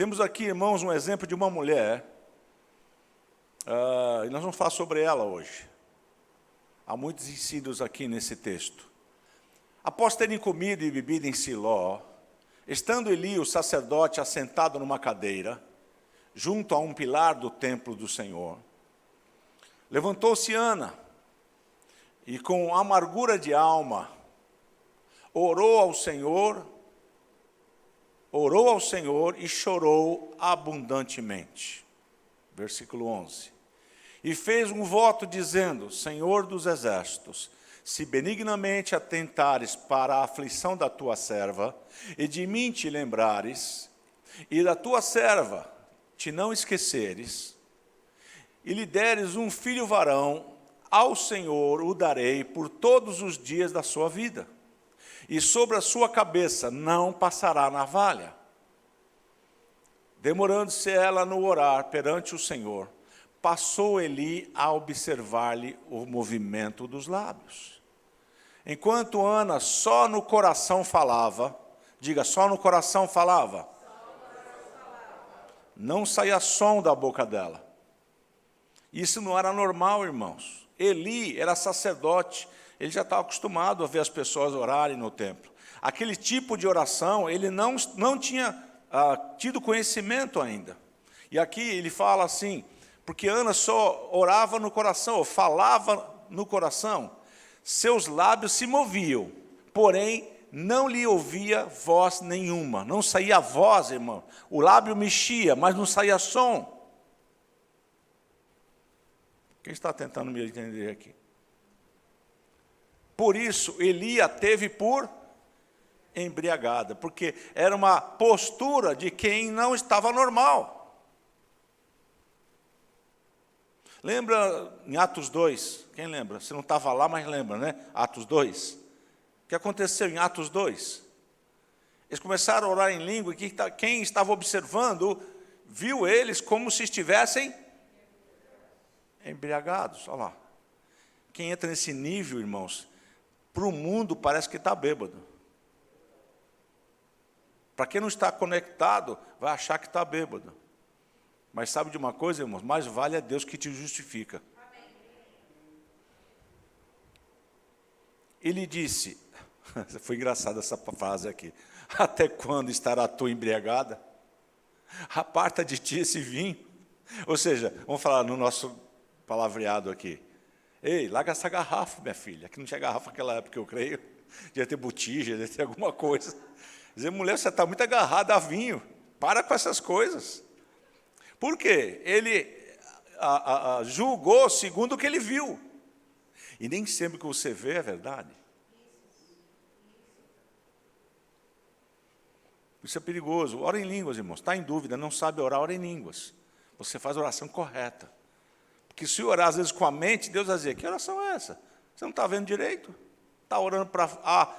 Temos aqui, irmãos, um exemplo de uma mulher, e nós vamos falar sobre ela hoje. Há muitos ensinos aqui nesse texto. Após terem comido e bebido em Siló, estando Eli, o sacerdote, assentado numa cadeira, junto a um pilar do templo do Senhor, levantou-se Ana, e com amargura de alma, orou ao Senhor e chorou abundantemente. Versículo 11. E fez um voto dizendo: Senhor dos exércitos, se benignamente atentares para a aflição da tua serva, e de mim te lembrares, e da tua serva te não esqueceres, e lhe deres um filho varão, ao Senhor o darei por todos os dias da sua vida, e sobre a sua cabeça não passará navalha. Demorando-se ela no orar perante o Senhor, passou Eli a observar-lhe o movimento dos lábios. Enquanto Ana só no coração falava, diga, só no coração falava, não saía som da boca dela. Isso não era normal, irmãos. Eli era sacerdote, ele já estava acostumado a ver as pessoas orarem no templo. Aquele tipo de oração, ele não tinha tido conhecimento ainda. E aqui ele fala assim, porque Ana só orava no coração, ou falava no coração, seus lábios se moviam, porém não lhe ouvia voz nenhuma, não saía voz, irmão. O lábio mexia, mas não saía som. Quem está tentando me entender aqui? Por isso, Eli a teve por embriagada, porque era uma postura de quem não estava normal. Lembra em Atos 2? Quem lembra? Você não estava lá, mas lembra, né? Atos 2. O que aconteceu em Atos 2? Eles começaram a orar em língua, e quem estava observando viu eles como se estivessem embriagados. Olha lá. Quem entra nesse nível, irmãos, para o mundo parece que está bêbado. Para quem não está conectado, vai achar que está bêbado. Mas sabe de uma coisa, irmãos? Mais vale é Deus que te justifica. Amém. Ele disse, foi engraçada essa frase aqui, até quando estará tu embriagada? Aparta de ti esse vinho. Ou seja, vamos falar no nosso palavreado aqui. Ei, larga essa garrafa, minha filha. Aqui não tinha garrafa naquela época, eu creio. Devia ter botija, devia ter alguma coisa. Dizer, mulher, você está muito agarrada a vinho. Para com essas coisas. Por quê? Ele julgou segundo o que ele viu. E nem sempre o que você vê é verdade. Isso é perigoso. Ora em línguas, irmãos. Está em dúvida, não sabe orar, ora em línguas. Você faz a oração correta. Porque se orar, às vezes, com a mente, Deus vai dizer, que oração é essa? Você não está vendo direito? Está orando para A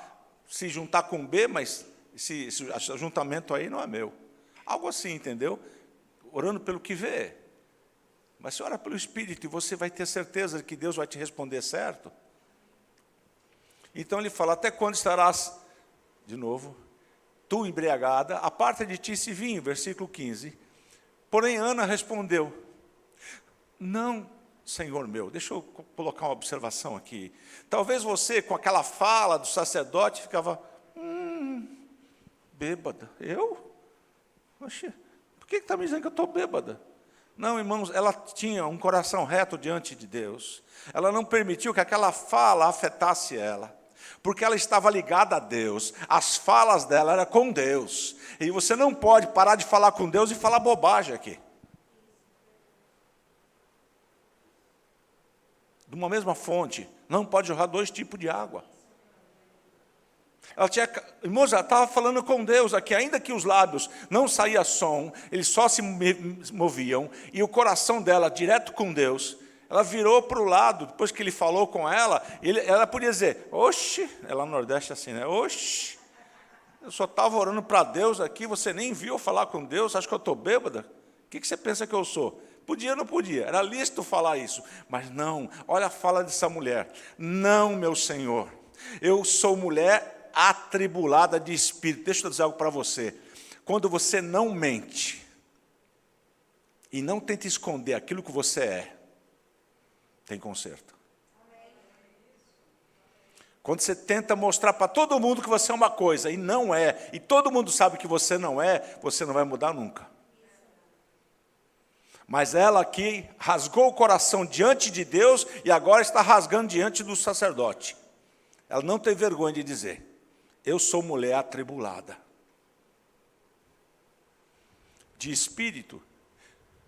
se juntar com B, mas esse ajuntamento aí não é meu. Algo assim, entendeu? Orando pelo que vê. Mas se ora pelo Espírito, e você vai ter certeza de que Deus vai te responder certo. Então ele fala, até quando estarás, de novo, tu embriagada, aparta de ti esse vinho, versículo 15. Porém Ana respondeu, não, Senhor meu, deixa eu colocar uma observação aqui. Talvez você, com aquela fala do sacerdote, ficava, bêbada. Eu? Oxe, por que está me dizendo que eu estou bêbada? Não, irmãos, ela tinha um coração reto diante de Deus. Ela não permitiu que aquela fala afetasse ela, porque ela estava ligada a Deus. As falas dela eram com Deus. E você não pode parar de falar com Deus e falar bobagem aqui. De uma mesma fonte, não pode jorrar dois tipos de água. Irmãos, ela estava falando com Deus aqui, ainda que os lábios não saía som, eles só se moviam, e o coração dela, direto com Deus, ela virou para o lado, depois que ele falou com ela, ela podia dizer, oxe, ela no Nordeste assim, né? Oxe, eu só estava orando para Deus aqui, você nem viu eu falar com Deus, acha que eu estou bêbada? O que você pensa que eu sou? Podia ou não podia? Era lícito falar isso. Mas não, olha a fala dessa mulher. Não, meu Senhor, eu sou mulher atribulada de espírito. Deixa eu dizer algo para você. Quando você não mente, e não tenta esconder aquilo que você é, tem conserto. Quando você tenta mostrar para todo mundo que você é uma coisa e não é, e todo mundo sabe que você não vai mudar nunca. Mas ela aqui rasgou o coração diante de Deus e agora está rasgando diante do sacerdote. Ela não tem vergonha de dizer: eu sou mulher atribulada. De espírito,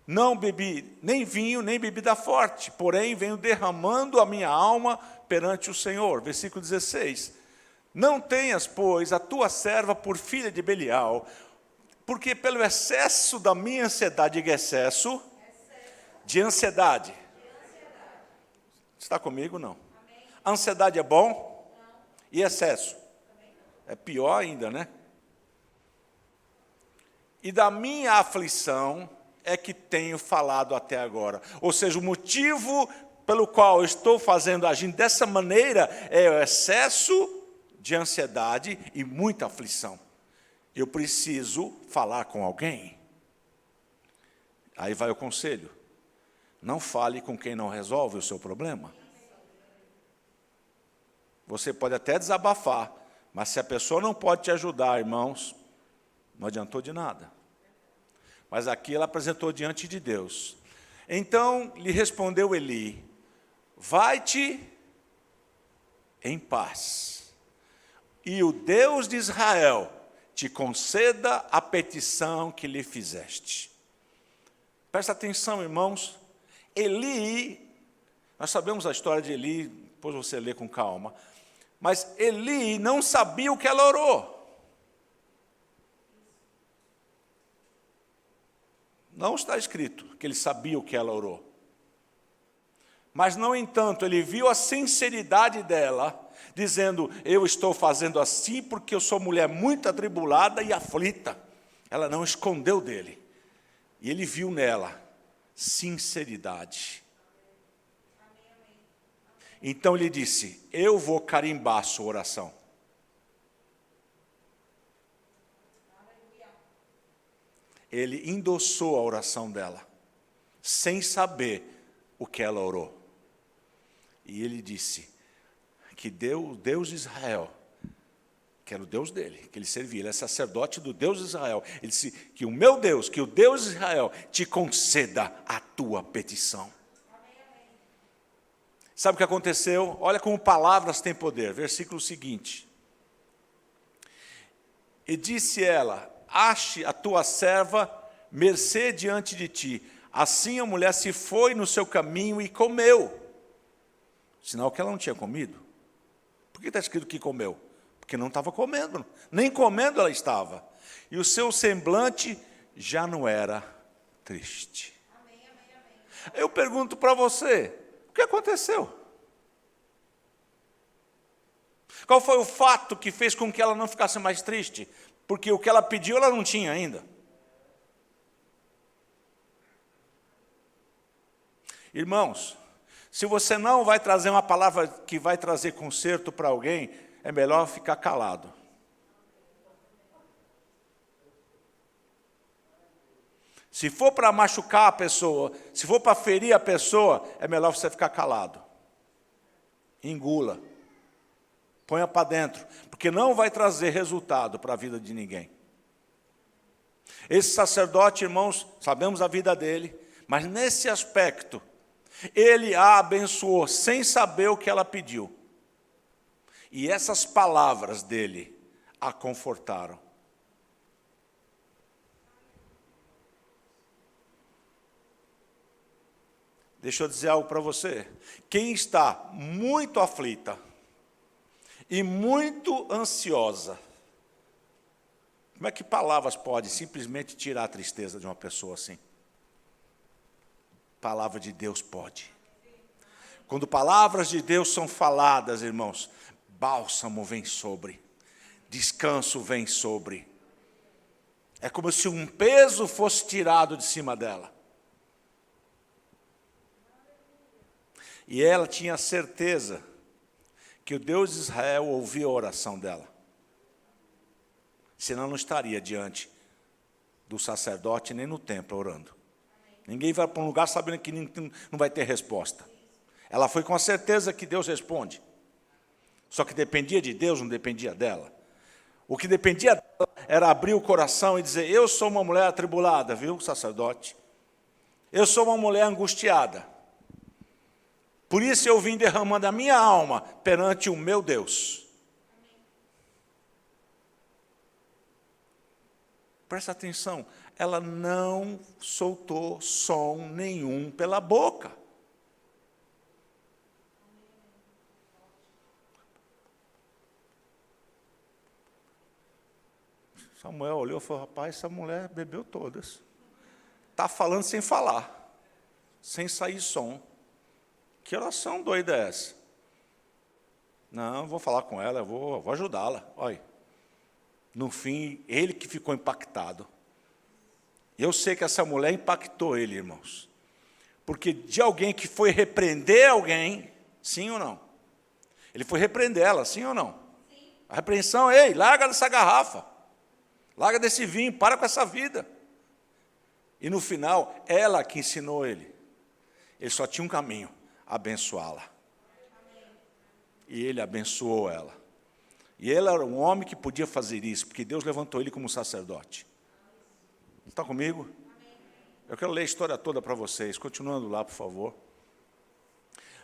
não bebi nem vinho, nem bebida forte, porém venho derramando a minha alma perante o Senhor. Versículo 16. Não tenhas, pois, a tua serva por filha de Belial, porque pelo excesso da minha ansiedade, diga excesso de ansiedade. Está comigo? Não. Ansiedade é bom? E excesso? É pior ainda, né? E da minha aflição é que tenho falado até agora. Ou seja, o motivo pelo qual eu estou agindo dessa maneira é o excesso de ansiedade e muita aflição. Eu preciso falar com alguém. Aí vai o conselho. Não fale com quem não resolve o seu problema. Você pode até desabafar, mas se a pessoa não pode te ajudar, irmãos, não adiantou de nada. Mas aqui ela apresentou diante de Deus. Então lhe respondeu Eli: vai-te em paz, e o Deus de Israel te conceda a petição que lhe fizeste. Presta atenção, irmãos. Eli, nós sabemos a história de Eli, depois você lê com calma, mas Eli não sabia o que ela orou. Não está escrito que ele sabia o que ela orou. Mas, no entanto, ele viu a sinceridade dela, dizendo: eu estou fazendo assim porque eu sou mulher muito atribulada e aflita. Ela não escondeu dele. E ele viu nela sinceridade. Então ele disse: eu vou carimbar a sua oração. Ele endossou a oração dela, sem saber o que ela orou. E ele disse que Deus de Israel, que era o Deus dele, que ele servia, ele é sacerdote do Deus de Israel. Ele disse que o meu Deus, que o Deus de Israel te conceda a tua petição. Sabe o que aconteceu? Olha como palavras têm poder. Versículo seguinte. E disse ela: ache a tua serva mercê diante de ti. Assim a mulher se foi no seu caminho e comeu. Sinal que ela não tinha comido. Por que está escrito que comeu? Porque não estava comendo. Nem comendo ela estava. E o seu semblante já não era triste. Eu pergunto para você: o que aconteceu? Qual foi o fato que fez com que ela não ficasse mais triste? Porque o que ela pediu, ela não tinha ainda. Irmãos, se você não vai trazer uma palavra que vai trazer conserto para alguém, é melhor ficar calado. Se for para machucar a pessoa, se for para ferir a pessoa, é melhor você ficar calado. Engula. Ponha para dentro, porque não vai trazer resultado para a vida de ninguém. Esse sacerdote, irmãos, sabemos a vida dele, mas nesse aspecto, ele a abençoou sem saber o que ela pediu. E essas palavras dele a confortaram. Deixa eu dizer algo para você. Quem está muito aflita e muito ansiosa, como é que palavras podem simplesmente tirar a tristeza de uma pessoa assim? Palavra de Deus pode. Quando palavras de Deus são faladas, irmãos, bálsamo vem sobre, descanso vem sobre. É como se um peso fosse tirado de cima dela. E ela tinha certeza que o Deus de Israel ouvia a oração dela. Senão não estaria diante do sacerdote nem no templo orando. Ninguém vai para um lugar sabendo que não vai ter resposta. Ela foi com a certeza que Deus responde. Só que dependia de Deus, não dependia dela. O que dependia dela era abrir o coração e dizer: eu sou uma mulher atribulada, viu, sacerdote? Eu sou uma mulher angustiada. Por isso eu vim derramando a minha alma perante o meu Deus. Presta atenção, ela não soltou som nenhum pela boca. Samuel olhou e falou: rapaz, essa mulher bebeu todas. Está falando sem falar, sem sair som. Que oração doida é essa? Não, vou falar com ela, vou ajudá-la. Olha, no fim, ele que ficou impactado. Eu sei que essa mulher impactou ele, irmãos. Porque de alguém que foi repreender alguém, sim ou não? Ele foi repreender ela, sim ou não? Sim. A repreensão: ei, larga dessa garrafa. Larga desse vinho, para com essa vida. E no final, ela que ensinou ele. Ele só tinha um caminho: abençoá-la. E ele abençoou ela. E ele era um homem que podia fazer isso, porque Deus levantou ele como sacerdote. Está comigo? Eu quero ler a história toda para vocês, continuando lá, por favor.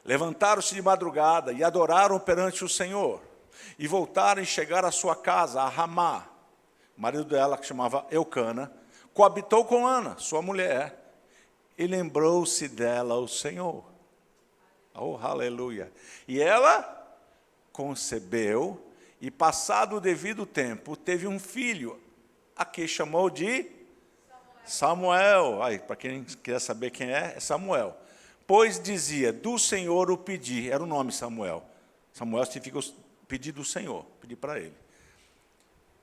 Levantaram-se de madrugada e adoraram perante o Senhor, e voltaram e chegaram à sua casa, a Ramá. O marido dela, que chamava Eucana, coabitou com Ana, sua mulher, e lembrou-se dela o Senhor. Oh, aleluia! E ela concebeu, e passado o devido tempo, teve um filho, a que chamou de Samuel. Aí, para quem quer saber quem é Samuel. Pois dizia: do Senhor o pedi. Era o nome Samuel. Samuel significa pedir do Senhor, pedir para ele.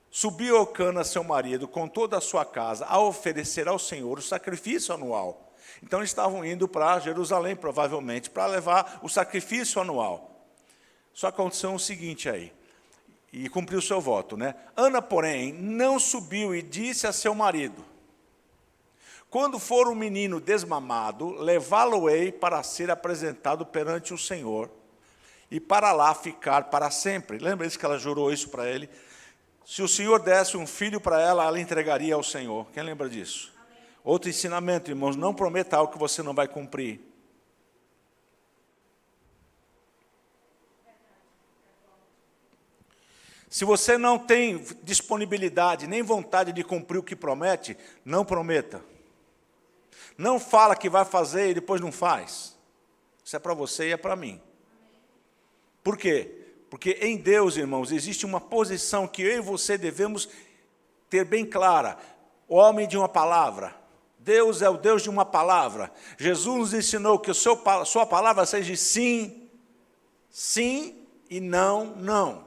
Subiu Eucana, seu marido, com toda a sua casa, a oferecer ao Senhor o sacrifício anual. Então, eles estavam indo para Jerusalém, provavelmente, para levar o sacrifício anual. Só aconteceu o seguinte aí, e cumpriu o seu voto, né? Ana, porém, não subiu e disse a seu marido: quando for um menino desmamado, levá-lo-ei para ser apresentado perante o Senhor, e para lá ficar para sempre. Lembra isso que ela jurou isso para ele? Se o Senhor desse um filho para ela, ela entregaria ao Senhor. Quem lembra disso? Amém. Outro ensinamento, irmãos: não prometa algo que você não vai cumprir. Se você não tem disponibilidade, nem vontade de cumprir o que promete, não prometa. Não fala que vai fazer e depois não faz. Isso é para você e é para mim. Por quê? Porque em Deus, irmãos, existe uma posição que eu e você devemos ter bem clara. O homem de uma palavra. Deus é o Deus de uma palavra. Jesus nos ensinou que a sua palavra seja sim, sim e não, não.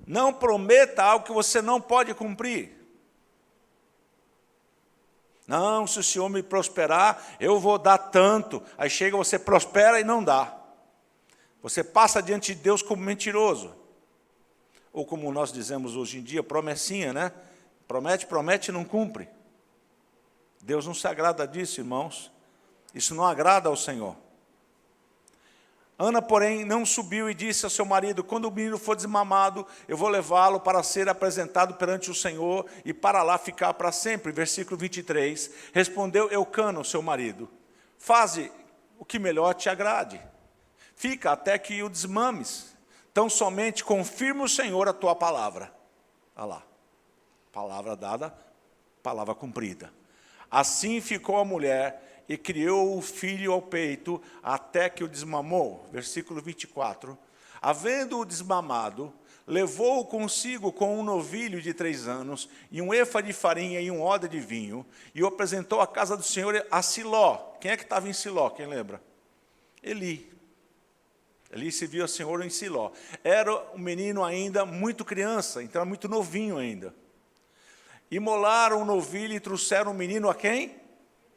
Não prometa algo que você não pode cumprir. Não, se o Senhor me prosperar, eu vou dar tanto. Aí chega, você prospera e não dá. Você passa diante de Deus como mentiroso. Ou como nós dizemos hoje em dia, promessinha, né? Promete, promete e não cumpre. Deus não se agrada disso, irmãos. Isso não agrada ao Senhor. Ana, porém, não subiu e disse ao seu marido: quando o menino for desmamado, eu vou levá-lo para ser apresentado perante o Senhor e para lá ficar para sempre. Versículo 23. Respondeu Eucana, seu marido: faze o que melhor te agrade. Fica até que o desmames. Tão somente confirma o Senhor a tua palavra. Olha lá. Palavra dada, palavra cumprida. Assim ficou a mulher e criou o filho ao peito, até que o desmamou. Versículo 24. Havendo-o desmamado, levou-o consigo com um novilho de 3 anos, e um efa de farinha e um odre de vinho, e o apresentou à casa do Senhor a Siló. Quem é que estava em Siló? Quem lembra? Eli. Eli serviu ao Senhor em Siló. Era um menino ainda muito criança, então era muito novinho ainda. Imolaram o novilho e trouxeram o menino a quem?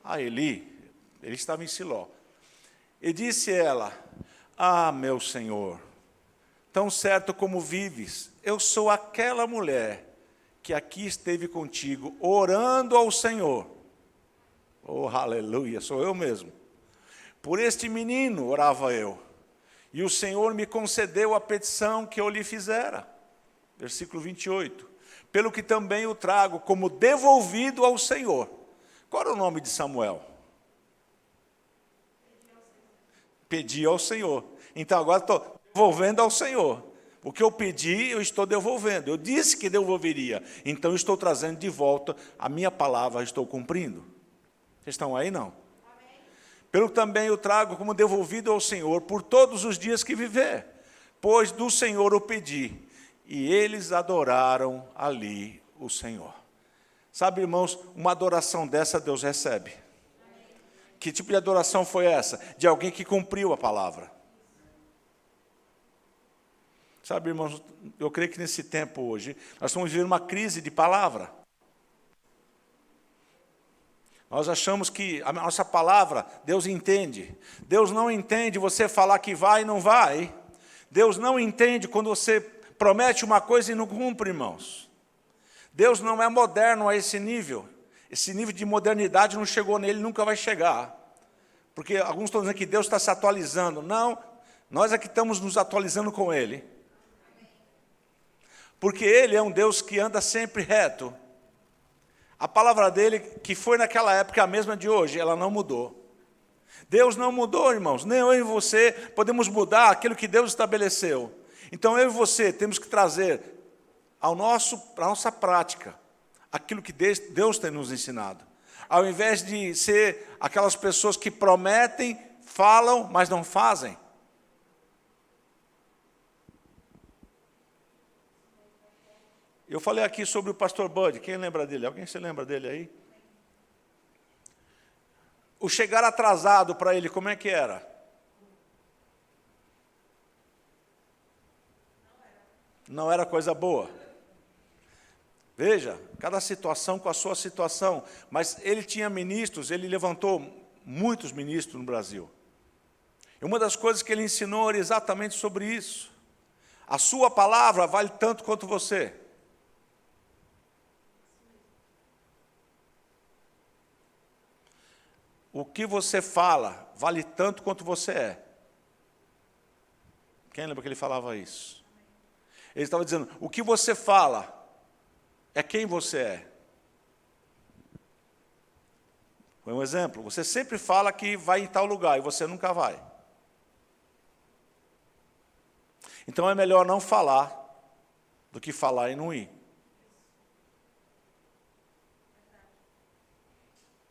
A Eli. Ele estava em Siló. E disse ela: ah, meu Senhor, tão certo como vives, eu sou aquela mulher que aqui esteve contigo, orando ao Senhor. Oh, aleluia, sou eu mesmo. Por este menino orava eu, e o Senhor me concedeu a petição que eu lhe fizera. Versículo 28. Pelo que também o trago como devolvido ao Senhor. Qual era o nome de Samuel? Pedi ao Senhor. Então agora estou devolvendo ao Senhor. O que eu pedi, eu estou devolvendo. Eu disse que devolveria. Então eu estou trazendo de volta a minha palavra, estou cumprindo. Vocês estão aí, não? Amém. Pelo que também eu trago como devolvido ao Senhor por todos os dias que viver. Pois do Senhor o pedi. E eles adoraram ali o Senhor. Sabe, irmãos, uma adoração dessa Deus recebe. Amém. Que tipo de adoração foi essa? De alguém que cumpriu a palavra. Sabe, irmãos, eu creio que nesse tempo hoje, nós estamos vivendo uma crise de palavra. Nós achamos que a nossa palavra, Deus entende. Deus não entende você falar que vai e não vai. Deus não entende quando você promete uma coisa e não cumpre, irmãos. Deus não é moderno a esse nível. Esse nível de modernidade não chegou nele, nunca vai chegar. Porque alguns estão dizendo que Deus está se atualizando. Não, nós é que estamos nos atualizando com Ele. Porque Ele é um Deus que anda sempre reto. A palavra dele, que foi naquela época a mesma de hoje, ela não mudou. Deus não mudou, irmãos. Nem eu e você podemos mudar aquilo que Deus estabeleceu. Então eu e você temos que trazer para a nossa prática aquilo que Deus tem nos ensinado. Ao invés de ser aquelas pessoas que prometem, falam, mas não fazem. Eu falei aqui sobre o pastor Bud. Quem lembra dele? Alguém se lembra dele aí? O chegar atrasado para ele, como é que era? Não era coisa boa. Veja, cada situação com a sua situação. Mas ele tinha ministros, ele levantou muitos ministros no Brasil. E uma das coisas que ele ensinou era exatamente sobre isso. A sua palavra vale tanto quanto você. O que você fala vale tanto quanto você é. Quem lembra que ele falava isso? Ele estava dizendo, o que você fala é quem você é. Foi um exemplo. Você sempre fala que vai em tal lugar e você nunca vai. Então é melhor não falar do que falar e não ir.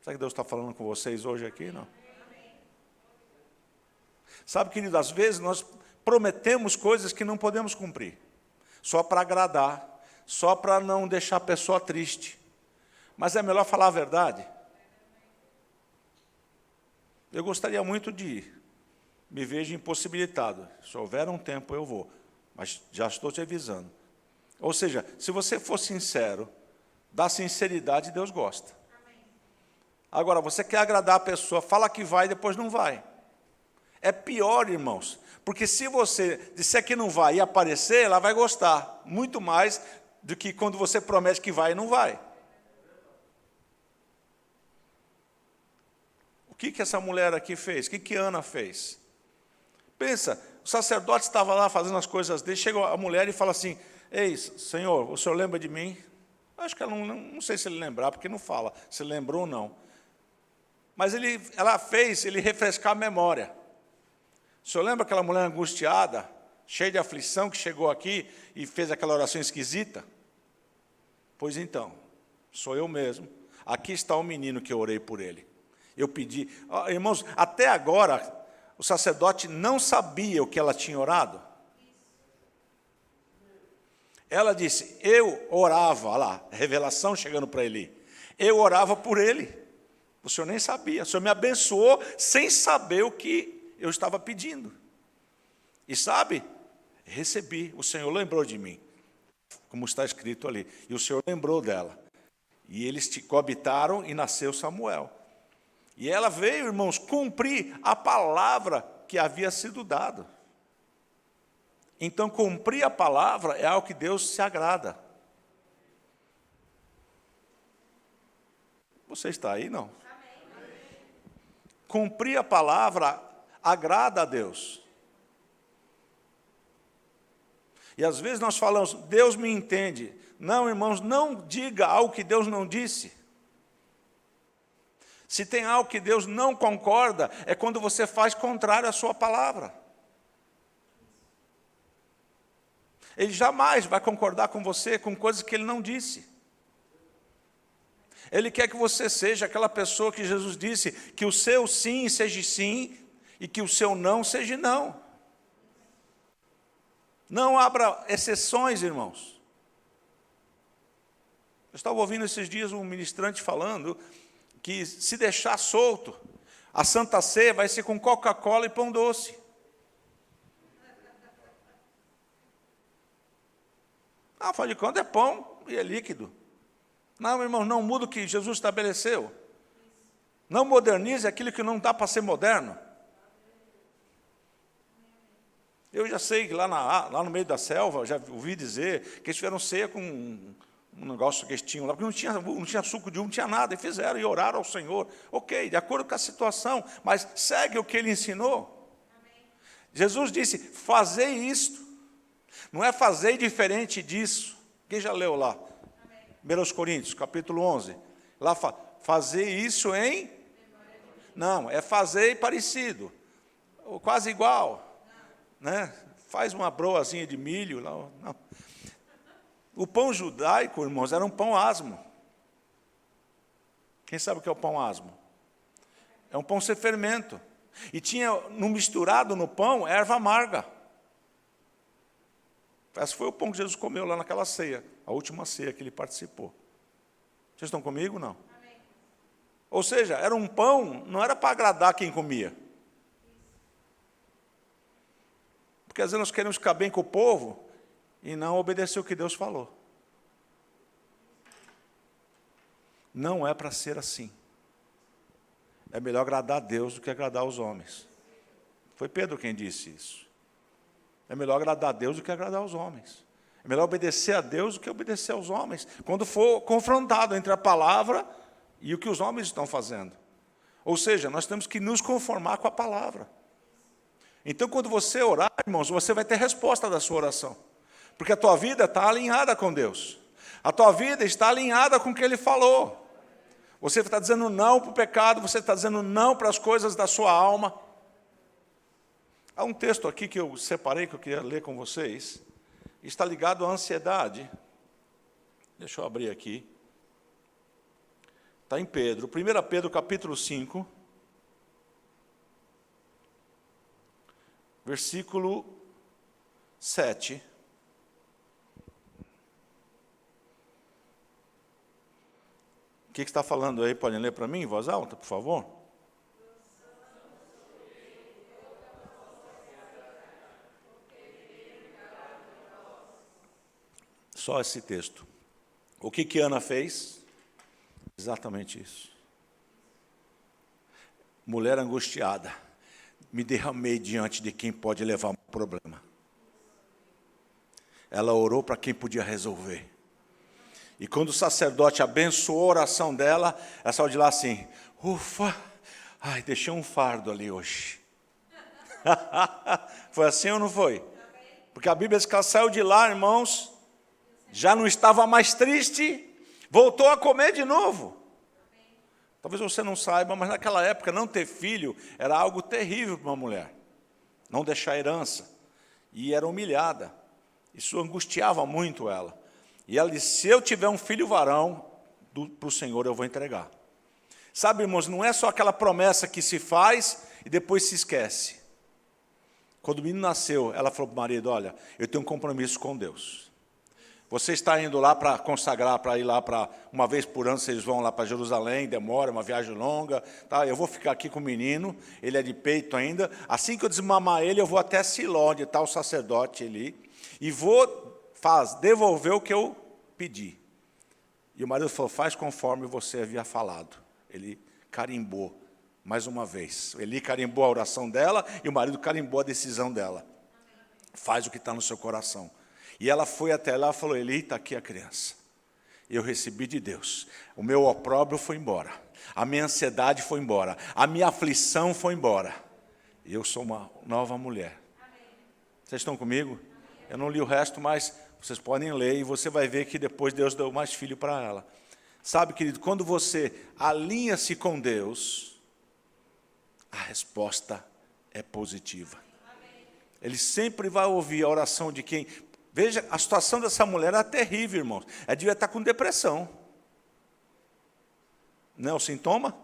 Será que Deus está falando com vocês hoje aqui? Não. Sabe, querido, às vezes nós prometemos coisas que não podemos cumprir. Só para agradar, só para não deixar a pessoa triste. Mas é melhor falar a verdade. Eu gostaria muito de ir. Me vejo impossibilitado. Se houver um tempo, eu vou. Mas já estou te avisando. Ou seja, se você for sincero, da sinceridade Deus gosta. Agora, você quer agradar a pessoa, fala que vai e depois não vai. É pior, irmãos, porque se você disser que não vai e aparecer, ela vai gostar, muito mais do que quando você promete que vai e não vai. O que essa mulher aqui fez? O que Ana fez? Pensa, o sacerdote estava lá fazendo as coisas dele, chega a mulher e fala assim, ei, Senhor, o senhor lembra de mim? Acho que ela não sei se ele lembrar, porque não fala se lembrou ou não. Mas ela fez ele refrescar a memória. O senhor lembra aquela mulher angustiada, cheia de aflição, que chegou aqui e fez aquela oração esquisita? Pois então, sou eu mesmo. Aqui está o menino que eu orei por ele. Eu pedi. Irmãos, até agora, o sacerdote não sabia o que ela tinha orado. Ela disse, eu orava, olha lá, revelação chegando para ele. Eu orava por ele. O senhor nem sabia, o senhor me abençoou sem saber o que eu estava pedindo. E sabe, recebi, o Senhor lembrou de mim, como está escrito ali. E o Senhor lembrou dela. E eles te coabitaram e nasceu Samuel. E ela veio, irmãos, cumprir a palavra que havia sido dada. Então, cumprir a palavra é algo que Deus se agrada. Você está aí, não? Cumprir a palavra agrada a Deus. E às vezes nós falamos, Deus me entende. Não, irmãos, não diga algo que Deus não disse. Se tem algo que Deus não concorda, é quando você faz contrário à sua palavra. Ele jamais vai concordar com você com coisas que Ele não disse. Ele quer que você seja aquela pessoa que Jesus disse, que o seu sim seja sim, e que o seu não seja não. Não abra exceções, irmãos. Eu estava ouvindo esses dias um ministrante falando que se deixar solto, a Santa Ceia vai ser com Coca-Cola e pão doce. Afinal de contas é pão e é líquido. Não, irmão, não muda o que Jesus estabeleceu. Não modernize aquilo que não dá para ser moderno. Eu já sei que lá no meio da selva, já ouvi dizer que eles fizeram ceia com um negócio que eles tinham lá, porque não tinha suco de uva, não tinha nada, e fizeram e oraram ao Senhor. Ok, de acordo com a situação, mas segue o que Ele ensinou. Amém. Jesus disse, fazei isto. Não é fazer diferente disso. Quem já leu lá? 1 Coríntios, capítulo 11. Lá fazer isso em... Não, é fazer parecido. Ou quase igual. Né? Faz uma broazinha de milho. Não. O pão judaico, irmãos, era um pão asmo. Quem sabe o que é o pão asmo? É um pão sem fermento. E tinha misturado no pão erva amarga. Esse foi o pão que Jesus comeu lá naquela ceia, a última ceia que ele participou. Vocês estão comigo, não? Amém. Ou seja, era um pão, não era para agradar quem comia. Porque às vezes nós queremos ficar bem com o povo e não obedecer o que Deus falou. Não é para ser assim. É melhor agradar a Deus do que agradar aos homens. Foi Pedro quem disse isso. É melhor agradar a Deus do que agradar aos homens. É melhor obedecer a Deus do que obedecer aos homens, quando for confrontado entre a palavra e o que os homens estão fazendo. Ou seja, nós temos que nos conformar com a palavra. Então, quando você orar, irmãos, você vai ter resposta da sua oração. Porque a tua vida está alinhada com Deus. A tua vida está alinhada com o que Ele falou. Você está dizendo não para o pecado, você está dizendo não para as coisas da sua alma. Há um texto aqui que eu separei, que eu queria ler com vocês. Está ligado à ansiedade. Deixa eu abrir aqui. Está em Pedro. 1 Pedro, capítulo 5. Versículo 7. O que está falando aí? Podem ler para mim em voz alta, por favor? Só esse texto. O que Ana fez? Exatamente isso. Mulher angustiada. Me derramei diante de quem pode levar um problema. Ela orou para quem podia resolver. E quando o sacerdote abençoou a oração dela, ela saiu de lá assim, ufa, ai, deixei um fardo ali hoje. Foi assim ou não foi? Porque a Bíblia diz que ela saiu de lá, irmãos, já não estava mais triste, voltou a comer de novo. Talvez você não saiba, mas naquela época não ter filho era algo terrível para uma mulher. Não deixar herança. E era humilhada. Isso angustiava muito ela. E ela disse, se eu tiver um filho varão, para o Senhor eu vou entregar. Sabe, irmãos, não é só aquela promessa que se faz e depois se esquece. Quando o menino nasceu, ela falou para o marido, olha, eu tenho um compromisso com Deus. Você está indo lá para consagrar, para ir lá para, uma vez por ano, vocês vão lá para Jerusalém, demora, uma viagem longa, tá? Eu vou ficar aqui com o menino, ele é de peito ainda, assim que eu desmamar ele, eu vou até Siló, onde está o sacerdote ali, e vou devolver o que eu pedi. E o marido falou, faz conforme você havia falado. Ele carimbou, mais uma vez. Ele carimbou a oração dela, e o marido carimbou a decisão dela. Faz o que está no seu coração. E ela foi até lá e falou, Eli, está aqui a criança. eu recebi de Deus. O meu opróbrio foi embora. A minha ansiedade foi embora. A minha aflição foi embora. Eu sou uma nova mulher. Vocês estão comigo? Eu não li o resto, mas vocês podem ler e você vai ver que depois Deus deu mais filho para ela. Sabe, querido, quando você alinha-se com Deus, a resposta é positiva. Ele sempre vai ouvir a oração de quem... Veja, a situação dessa mulher era terrível, irmãos. Ela devia estar com depressão. Não é o sintoma?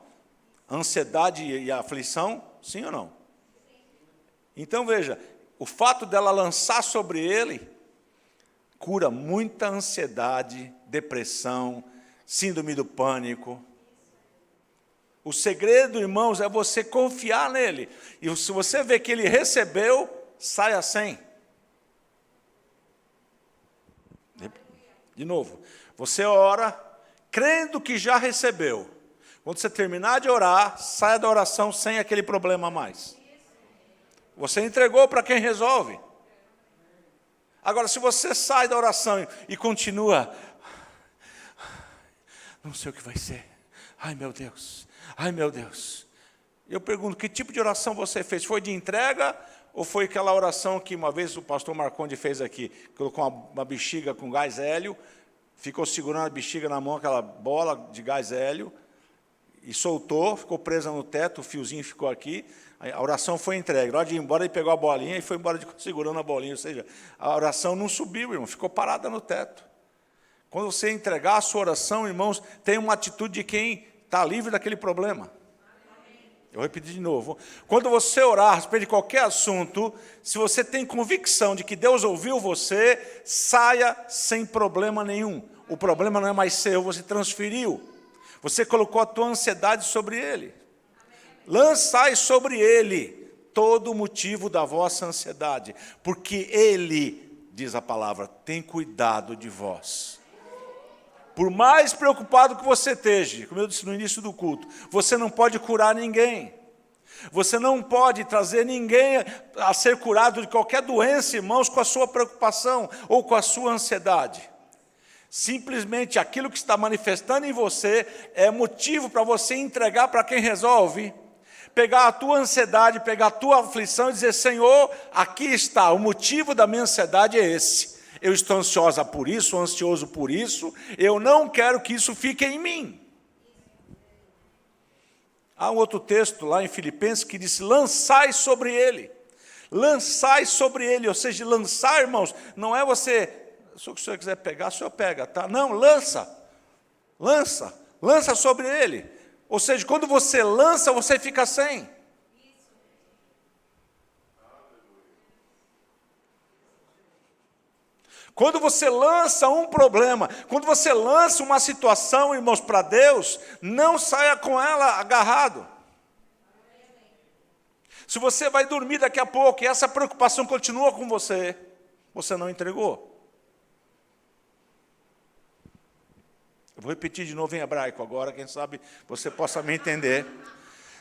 Ansiedade e aflição, sim ou não? Então, veja, o fato dela lançar sobre ele cura muita ansiedade, depressão, síndrome do pânico. O segredo, irmãos, é você confiar nele. E se você vê que ele recebeu, saia sem. De novo, você ora crendo que já recebeu. Quando você terminar de orar, saia da oração sem aquele problema a mais. Você entregou para quem resolve. Agora, se você sai da oração e continua, não sei o que vai ser. Ai, meu Deus. Ai, meu Deus. Eu pergunto, que tipo de oração você fez? Foi de entrega ou foi aquela oração que uma vez o pastor Marconde fez aqui? Colocou uma bexiga com gás hélio, ficou segurando a bexiga na mão, aquela bola de gás hélio, e soltou, ficou presa no teto, o fiozinho ficou aqui, a oração foi entregue. Na hora de ir embora, ele pegou a bolinha e foi embora segurando a bolinha, ou seja, a oração não subiu, irmão, ficou parada no teto. Quando você entregar a sua oração, irmãos, tenha uma atitude de quem está livre daquele problema. Eu vou repetir de novo. Quando você orar a respeito de qualquer assunto, se você tem convicção de que Deus ouviu você, saia sem problema nenhum. O problema não é mais seu, você transferiu. Você colocou a tua ansiedade sobre ele. Lançai sobre ele todo o motivo da vossa ansiedade, porque ele, diz a palavra, tem cuidado de vós. Por mais preocupado que você esteja, como eu disse no início do culto, você não pode curar ninguém. Você não pode trazer ninguém a ser curado de qualquer doença, irmãos, com a sua preocupação ou com a sua ansiedade. Simplesmente aquilo que está manifestando em você é motivo para você entregar para quem resolve, pegar a tua ansiedade, pegar a tua aflição e dizer, Senhor, aqui está, o motivo da minha ansiedade é esse. Eu estou ansiosa por isso, ansioso por isso, eu não quero que isso fique em mim. Há um outro texto lá em Filipenses que diz, lançai sobre ele. Lançai sobre ele, ou seja, lançar, irmãos, não é você, se o senhor quiser pegar, o senhor pega, tá? Não, lança sobre ele. Ou seja, quando você lança, você fica sem. Quando você lança um problema, quando você lança uma situação, irmãos, para Deus, não saia com ela agarrado. Se você vai dormir daqui a pouco e essa preocupação continua com você, você não entregou. Eu vou repetir de novo em hebraico agora, quem sabe você possa me entender.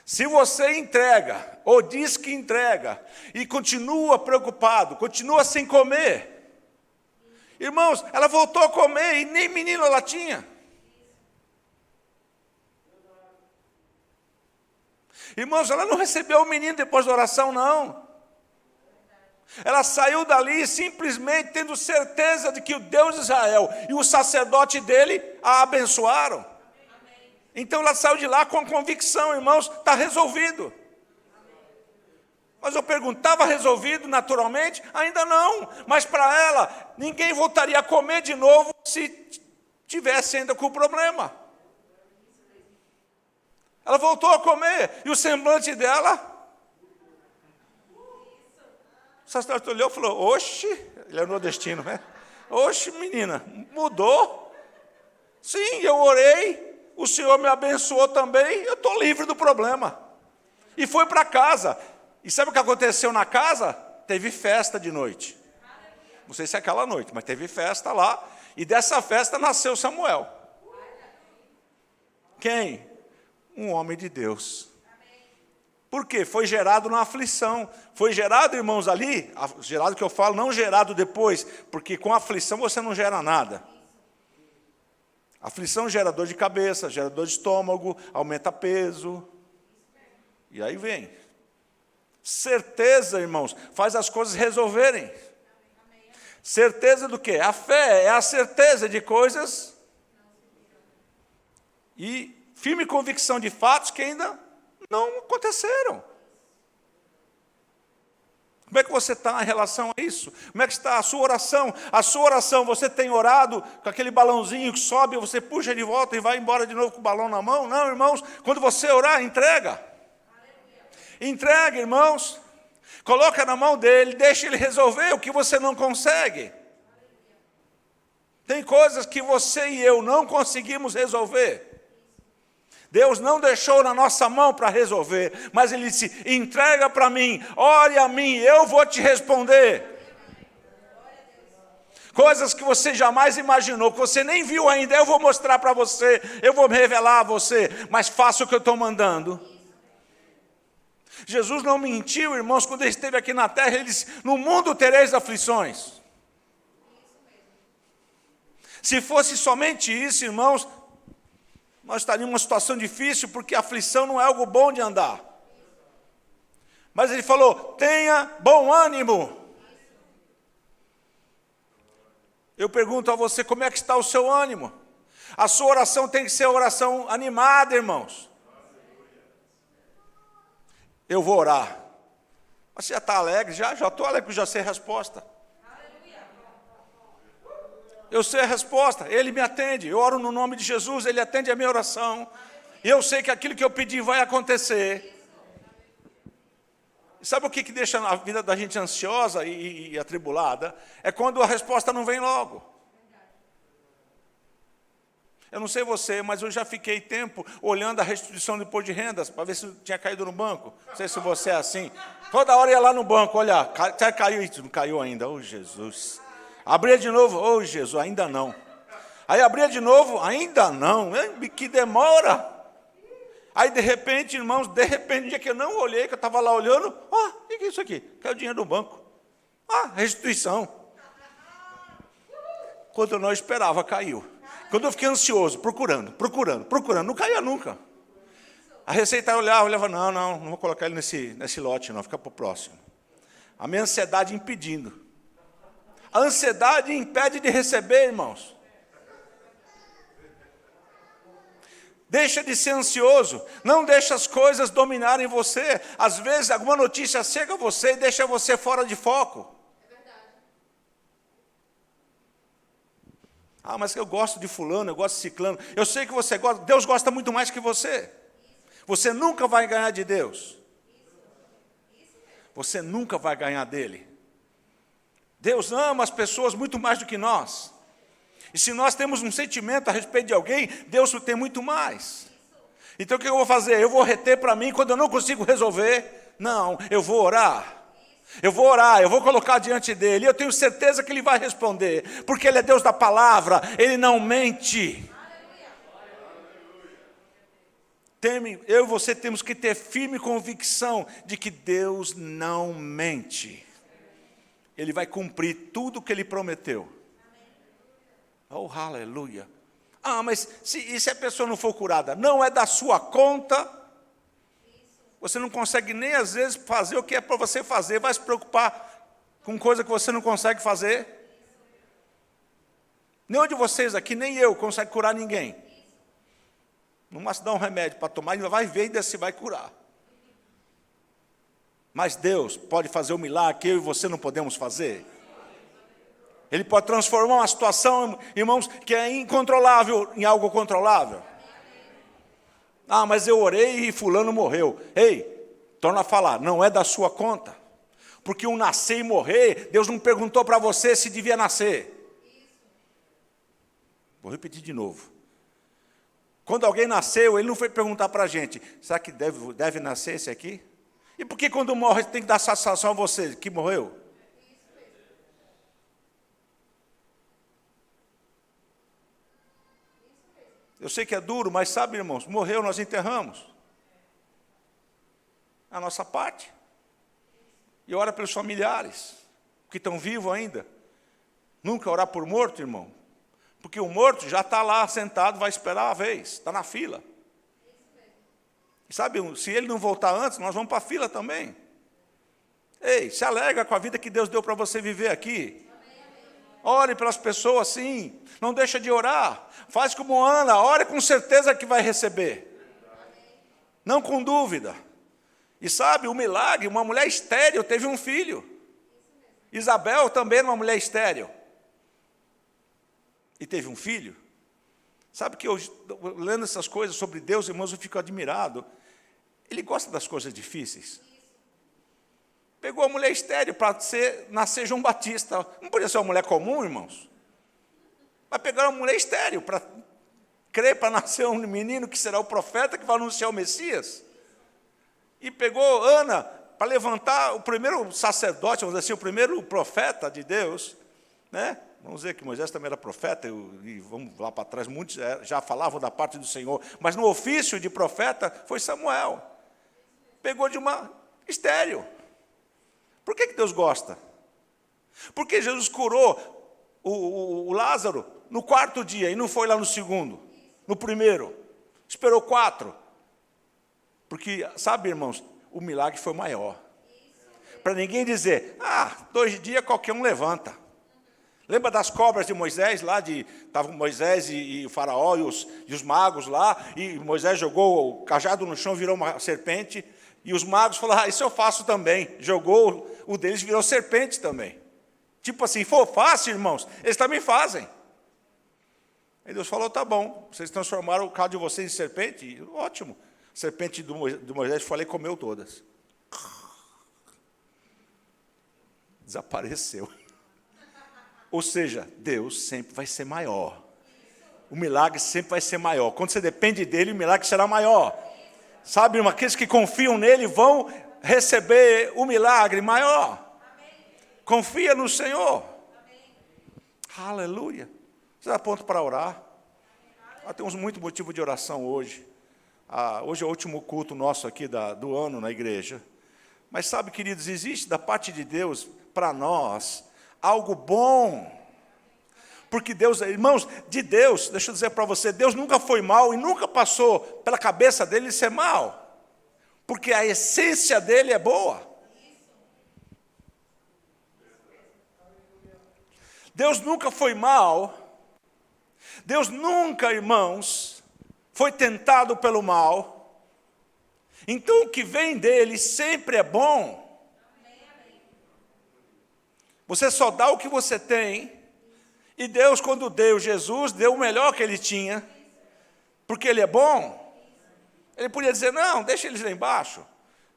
Se você entrega, ou diz que entrega, e continua preocupado, continua sem comer, irmãos, ela voltou a comer e nem menino ela tinha. Irmãos, ela não recebeu o menino depois da oração, não. Ela saiu dali simplesmente tendo certeza de que o Deus de Israel e o sacerdote dele a abençoaram. Então ela saiu de lá com a convicção, irmãos, está resolvido. Mas eu pergunto, estava resolvido naturalmente? Ainda não. Mas para ela, ninguém voltaria a comer de novo se tivesse ainda com o problema. Ela voltou a comer e o semblante dela... O sacerdote olhou e falou, oxe, ele é nordestino, né? Oxe, menina, mudou? Sim, eu orei, o Senhor me abençoou também, eu estou livre do problema. E foi para casa. E sabe o que aconteceu na casa? Teve festa de noite. Não sei se é aquela noite, mas teve festa lá. E dessa festa nasceu Samuel. Quem? Um homem de Deus. Por quê? Foi gerado na aflição. Foi gerado, irmãos, ali, gerado que eu falo, não gerado depois, porque com aflição você não gera nada. Aflição gera dor de cabeça, gera dor de estômago, aumenta peso. E aí vem. Certeza, irmãos, faz as coisas resolverem. Certeza do quê? A fé é a certeza de coisas e firme convicção de fatos que ainda não aconteceram. Como é que você está em relação a isso? Como é que está a sua oração? A sua oração, você tem orado com aquele balãozinho que sobe, você puxa de volta e vai embora de novo com o balão na mão? Não, irmãos, quando você orar, entrega. Entrega, irmãos. Coloca na mão dele, deixa ele resolver o que você não consegue. Tem coisas que você e eu não conseguimos resolver. Deus não deixou na nossa mão para resolver, mas Ele disse, entrega para mim, ore a mim, eu vou te responder. Coisas que você jamais imaginou, que você nem viu ainda, eu vou mostrar para você, eu vou revelar a você, mas faça o que eu estou mandando. Jesus não mentiu, irmãos, quando Ele esteve aqui na terra, Ele disse, no mundo tereis aflições. Se fosse somente isso, irmãos, nós estaríamos numa situação difícil, porque a aflição não é algo bom de andar. Mas Ele falou, tenha bom ânimo. Eu pergunto a você, como é que está o seu ânimo? A sua oração tem que ser oração animada, irmãos. Eu vou orar. Você já está alegre? Já estou alegre, já sei a resposta. Eu sei a resposta, Ele me atende. Eu oro no nome de Jesus, Ele atende a minha oração. E eu sei que aquilo que eu pedi vai acontecer. Sabe o que deixa a vida da gente ansiosa e atribulada? É quando a resposta não vem logo. Eu não sei você, mas eu já fiquei tempo olhando a restituição do imposto de rendas, para ver se tinha caído no banco. Não sei se você é assim. Toda hora ia lá no banco, olha, caiu isso, não caiu ainda, oh Jesus. Abria de novo, oh Jesus, ainda não. Aí abria de novo, ainda não, que demora. Aí de repente, irmãos, um dia que eu não olhei, que eu estava lá olhando, o que é isso aqui? Caiu o dinheiro do banco. Restituição. Quando eu não esperava, caiu. Quando eu fiquei ansioso, procurando, não caía nunca. A Receita olhava, não vou colocar ele nesse lote, não, fica para o próximo. A minha ansiedade impedindo. A ansiedade impede de receber, irmãos. Deixa de ser ansioso. Não deixa as coisas dominarem você. Às vezes, alguma notícia chega a você e deixa você fora de foco. Mas eu gosto de fulano, eu gosto de ciclano. Eu sei que você gosta. Deus gosta muito mais que você. Você nunca vai ganhar de Deus. Você nunca vai ganhar dele. Deus ama as pessoas muito mais do que nós. E se nós temos um sentimento a respeito de alguém, Deus tem muito mais. Então o que eu vou fazer? Eu vou reter para mim quando eu não consigo resolver? Não, eu vou orar. Eu vou colocar diante dele. Eu tenho certeza que ele vai responder. Porque ele é Deus da palavra, ele não mente. Eu e você temos que ter firme convicção de que Deus não mente. Ele vai cumprir tudo o que Ele prometeu. Oh, aleluia. Mas se a pessoa não for curada, não é da sua conta. Você não consegue nem às vezes fazer o que é para você fazer. Vai se preocupar com coisa que você não consegue fazer. Nenhum de vocês aqui, nem eu, consegue curar ninguém. Não basta dar um remédio para tomar, ainda vai ver ainda se vai curar. Mas Deus pode fazer um milagre que eu e você não podemos fazer. Ele pode transformar uma situação, irmãos, que é incontrolável em algo controlável. Mas eu orei e fulano morreu. Ei, torna a falar, não é da sua conta. Porque um nascer e morrer, Deus não perguntou para você se devia nascer. Vou repetir de novo. Quando alguém nasceu, Ele não foi perguntar para a gente, será que deve nascer esse aqui? E por que quando morre tem que dar satisfação a você que morreu? Eu sei que é duro, mas sabe, irmãos, morreu, nós enterramos. A nossa parte. E ora pelos familiares, que estão vivos ainda. Nunca orar por morto, irmão. Porque o morto já está lá sentado, vai esperar a vez, está na fila. E sabe, se ele não voltar antes, nós vamos para a fila também. Ei, se alegra com a vida que Deus deu para você viver aqui. Ore pelas pessoas, sim. Não deixa de orar. Faz como Ana, ore com certeza que vai receber. Não com dúvida. E sabe, o milagre, uma mulher estéril teve um filho. Isabel também era uma mulher estéril. E teve um filho. Sabe que eu, lendo essas coisas sobre Deus, irmãos, eu fico admirado. Ele gosta das coisas difíceis. Pegou a mulher estéril para nascer João Batista. Não podia ser uma mulher comum, irmãos? Mas pegaram uma mulher estéril para crer para nascer um menino que será o profeta que vai anunciar o Messias. E pegou Ana para levantar o primeiro sacerdote, vamos dizer assim, o primeiro profeta de Deus, né? Vamos dizer que Moisés também era profeta, e vamos lá para trás, muitos já falavam da parte do Senhor, mas no ofício de profeta foi Samuel. Pegou de uma estéril. Por que Deus gosta? Porque Jesus curou o Lázaro no 4º dia, e não foi lá no 2º, no 1º. Esperou 4. Porque, sabe, irmãos, o milagre foi maior. Para ninguém dizer, 2 dias qualquer um levanta. Lembra das cobras de Moisés, lá estavam Moisés e o faraó e os magos lá, e Moisés jogou o cajado no chão, virou uma serpente, e os magos falaram, isso eu faço também. Jogou o deles, virou serpente também. Tipo assim, for fácil, irmãos, eles também fazem. Aí Deus falou, tá bom, vocês transformaram o cajado de vocês em serpente, ótimo. A serpente do Moisés, falei, comeu todas. Desapareceu. Ou seja, Deus sempre vai ser maior. O milagre sempre vai ser maior. Quando você depende dele, o milagre será maior. Sabe, irmão, aqueles que confiam nele vão receber o milagre maior. Confia no Senhor. Aleluia. Você está pronto para orar? Temos muito motivo de oração hoje. Hoje é o último culto nosso aqui do ano na igreja. Mas sabe, queridos, existe da parte de Deus para nós algo bom. Porque Deus, irmãos, de Deus, deixa eu dizer para você, Deus nunca foi mal e nunca passou pela cabeça dele ser mal. Porque a essência dele é boa. Deus nunca foi mal. Deus nunca, irmãos, foi tentado pelo mal. Então o que vem dele sempre é bom. Você só dá o que você tem. E Deus, quando deu Jesus, deu o melhor que ele tinha. Porque ele é bom. Ele podia dizer, não, deixa eles lá embaixo.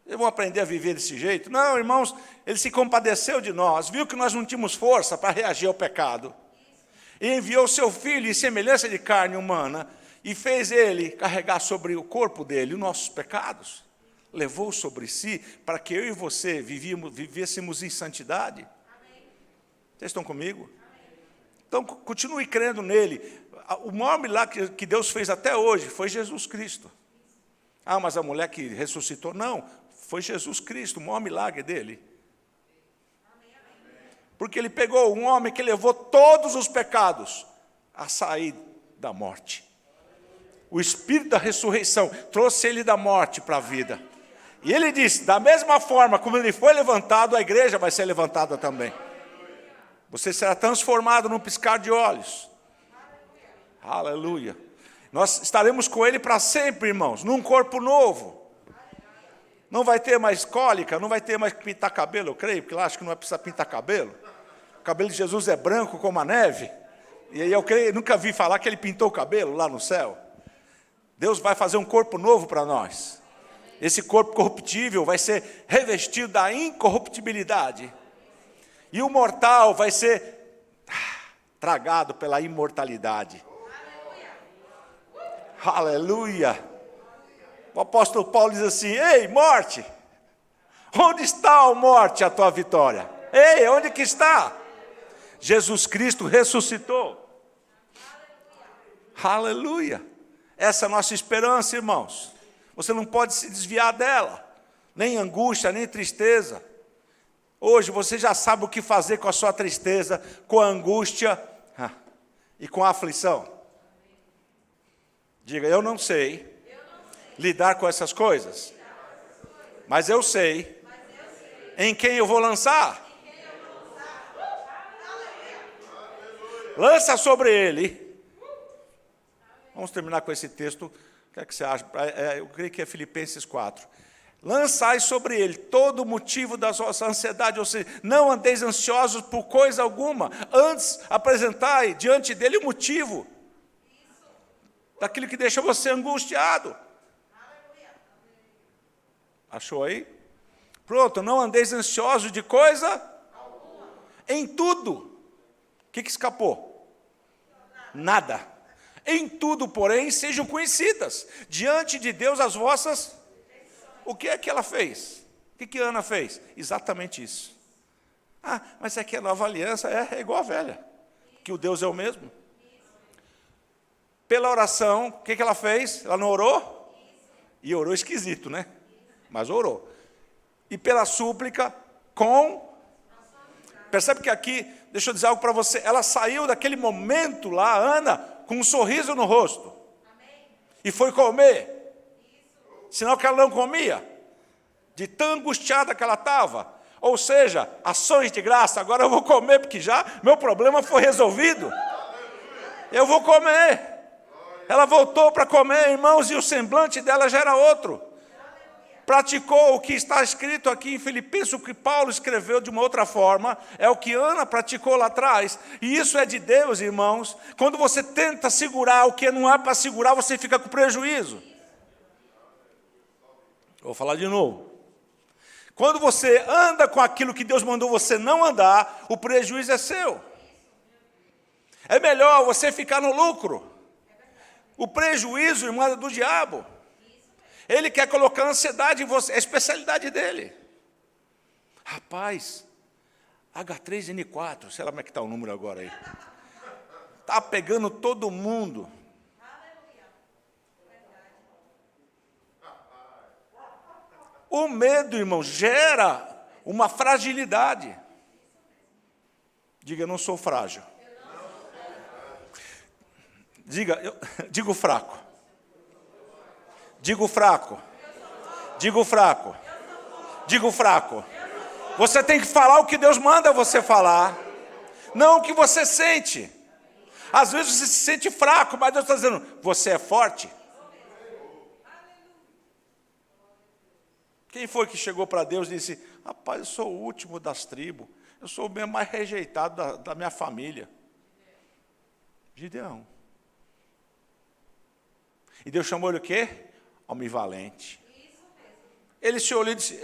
Eles vão aprender a viver desse jeito. Não, irmãos, ele se compadeceu de nós. Viu que nós não tínhamos força para reagir ao pecado. E enviou o seu filho em semelhança de carne humana. E fez ele carregar sobre o corpo dele os nossos pecados. Levou sobre si para que eu e você vivêssemos em santidade. Vocês estão comigo? Então, continue crendo nele. O maior milagre que Deus fez até hoje foi Jesus Cristo. Mas a mulher que ressuscitou, não. Foi Jesus Cristo, o maior milagre dele. Porque ele pegou um homem que levou todos os pecados a sair da morte. O Espírito da ressurreição trouxe ele da morte para a vida. E ele disse, da mesma forma como ele foi levantado, a igreja vai ser levantada também. Você será transformado num piscar de olhos. Aleluia. Nós estaremos com ele para sempre, irmãos, num corpo novo. Não vai ter mais cólica, não vai ter mais que pintar cabelo, eu creio, porque lá acho que não vai precisar pintar cabelo. O cabelo de Jesus é branco como a neve. E aí eu creio, nunca vi falar que ele pintou o cabelo lá no céu. Deus vai fazer um corpo novo para nós. Esse corpo corruptível vai ser revestido da incorruptibilidade. E o mortal vai ser tragado pela imortalidade. Aleluia. O apóstolo Paulo diz assim, ei, morte, onde está, ó morte, a tua vitória? Ei, onde que está? Jesus Cristo ressuscitou. Aleluia. Essa é a nossa esperança, irmãos. Você não pode se desviar dela. Nem angústia, nem tristeza. Hoje você já sabe o que fazer com a sua tristeza, com a angústia. e com a aflição? Diga, eu não sei lidar com essas coisas, mas eu sei em quem eu vou lançar. Lança sobre ele. Vamos terminar com esse texto. O que é que você acha? Eu creio que é Filipenses 4. Lançai sobre ele todo o motivo da vossa ansiedade, ou seja, não andeis ansiosos por coisa alguma, antes apresentai diante dele o motivo daquilo que deixa você angustiado. Achou aí? Pronto, não andeis ansiosos de coisa alguma. Em tudo. O que escapou? Nada. Em tudo, porém, sejam conhecidas diante de Deus as vossas. O que é que ela fez? O que Ana fez? Exatamente isso. Ah, mas é que a nova aliança é igual a velha, que o Deus é o mesmo. Pela oração, o que ela fez? Ela não orou? E orou esquisito, né? Mas orou. E pela súplica, percebe que aqui, deixa eu dizer algo para você, ela saiu daquele momento lá, Ana, com um sorriso no rosto. E foi comer. Sinal que ela não comia, de tão angustiada que ela estava. Ou seja, ações de graça, agora eu vou comer, porque já meu problema foi resolvido. Eu vou comer. Ela voltou para comer, irmãos, e o semblante dela já era outro. Praticou o que está escrito aqui em Filipenses, o que Paulo escreveu de uma outra forma, é o que Ana praticou lá atrás. E isso é de Deus, irmãos. Quando você tenta segurar o que não há para segurar, você fica com prejuízo. Vou falar de novo. Quando você anda com aquilo que Deus mandou você não andar, o prejuízo é seu. É melhor você ficar no lucro. O prejuízo, irmão, é do diabo. Ele quer colocar ansiedade em você, é a especialidade dele. Rapaz, H3N4, sei lá como é que está o número agora aí. Está pegando todo mundo. O medo, irmão, gera uma fragilidade. Diga, eu não sou frágil. Digo fraco. Digo fraco. Digo fraco. Digo fraco. Você tem que falar o que Deus manda você falar, não o que você sente. Às vezes você se sente fraco, mas Deus está dizendo, você é forte. Quem foi que chegou para Deus e disse, rapaz, eu sou o último das tribos, eu sou o mesmo mais rejeitado da minha família? Gideão. E Deus chamou ele o quê? Homem valente. Ele se olhou e disse,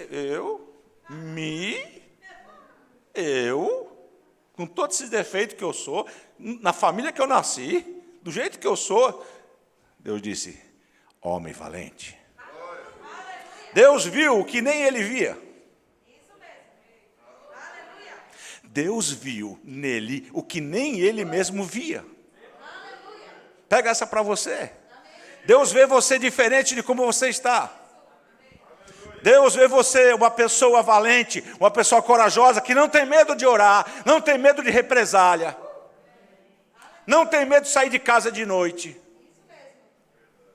eu, com todos esses defeitos que eu sou, na família que eu nasci, do jeito que eu sou, Deus disse, homem valente. Deus viu o que nem ele via. Deus viu nele o que nem ele mesmo via. Pega essa para você. Deus vê você diferente de como você está. Deus vê você uma pessoa valente, uma pessoa corajosa, que não tem medo de orar, não tem medo de represália, não tem medo de sair de casa de noite,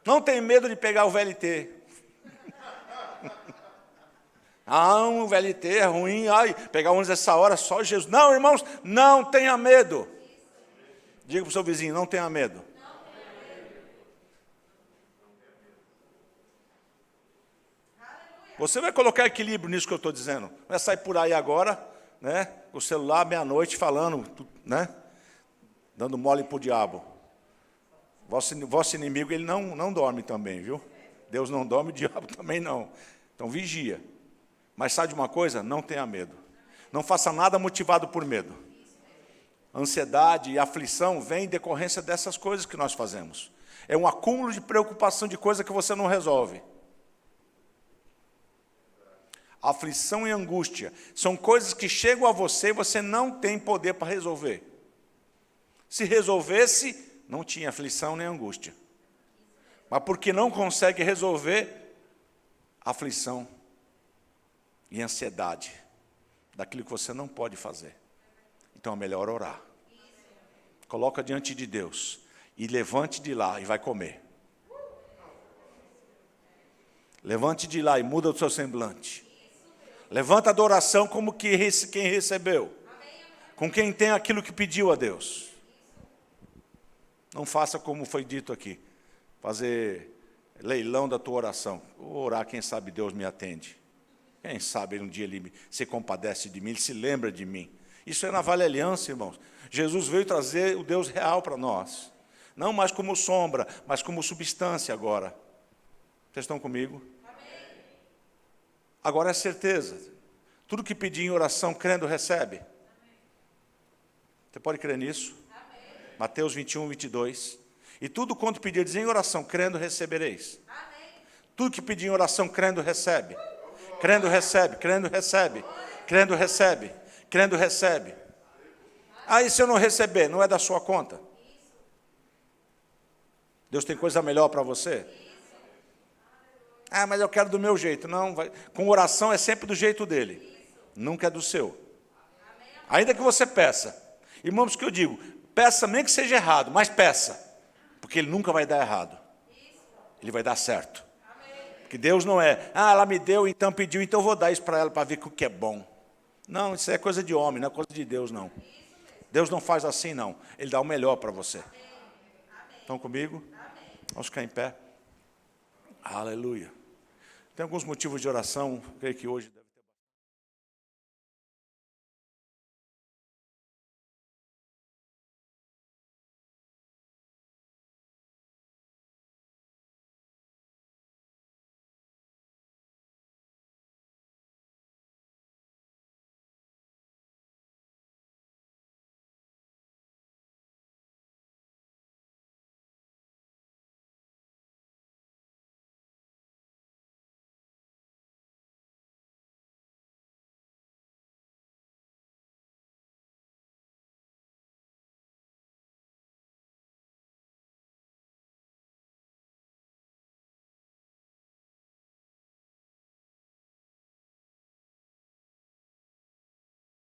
não tem medo de pegar o VLT. O VLT é ruim, pegar ônibus essa hora, só Jesus. Não, irmãos, não tenha medo. Diga para o seu vizinho, não tenha medo. Você vai colocar equilíbrio nisso que eu estou dizendo. Vai sair por aí agora, né, com o celular meia-noite falando, né, dando mole para o diabo. Vosso inimigo, ele não dorme também, viu? Deus não dorme, o diabo também não. Então vigia. Mas sabe de uma coisa? Não tenha medo. Não faça nada motivado por medo. Ansiedade e aflição vem em decorrência dessas coisas que nós fazemos. É um acúmulo de preocupação de coisa que você não resolve. Aflição e angústia são coisas que chegam a você e você não tem poder para resolver. Se resolvesse, não tinha aflição nem angústia. Mas porque não consegue resolver, aflição e ansiedade daquilo que você não pode fazer. Então é melhor orar. coloca diante de Deus e levante de lá e vai comer. Levante de lá e muda o seu semblante. Levanta a adoração como quem recebeu. Com quem tem aquilo que pediu a Deus. Não faça como foi dito aqui. Fazer leilão da tua oração. Vou orar, quem sabe Deus me atende. Quem sabe um dia Ele se compadece de mim, Ele se lembra de mim. Isso é na Vale Aliança, irmãos. Jesus veio trazer o Deus real para nós. Não mais como sombra, mas como substância agora. Vocês estão comigo? Amém. Agora é certeza. Tudo que pedir em oração, crendo, recebe. Amém. Você pode crer nisso? Amém. Mateus 21, 22. E tudo quanto pedirdes em oração, crendo, recebereis. Amém. Tudo que pedir em oração, crendo, recebe. Crendo, recebe. Crendo, recebe. Crendo, recebe. Crendo, recebe. Aí se eu não receber, não é da sua conta? Deus tem coisa melhor para você? Ah, mas eu quero do meu jeito. Não, vai. Com oração é sempre do jeito dele. Nunca é do seu. Ainda que você peça. Irmãos, que eu digo, peça nem que seja errado, mas peça. Porque ele nunca vai dar errado. Ele vai dar certo. Porque Deus não é, ela me deu, então pediu, então eu vou dar isso para ela para ver o que é bom. Não, isso é coisa de homem, não é coisa de Deus, não. Deus não faz assim, não. Ele dá o melhor para você. Estão comigo? Vamos ficar em pé. Aleluia. Tem alguns motivos de oração, creio que hoje...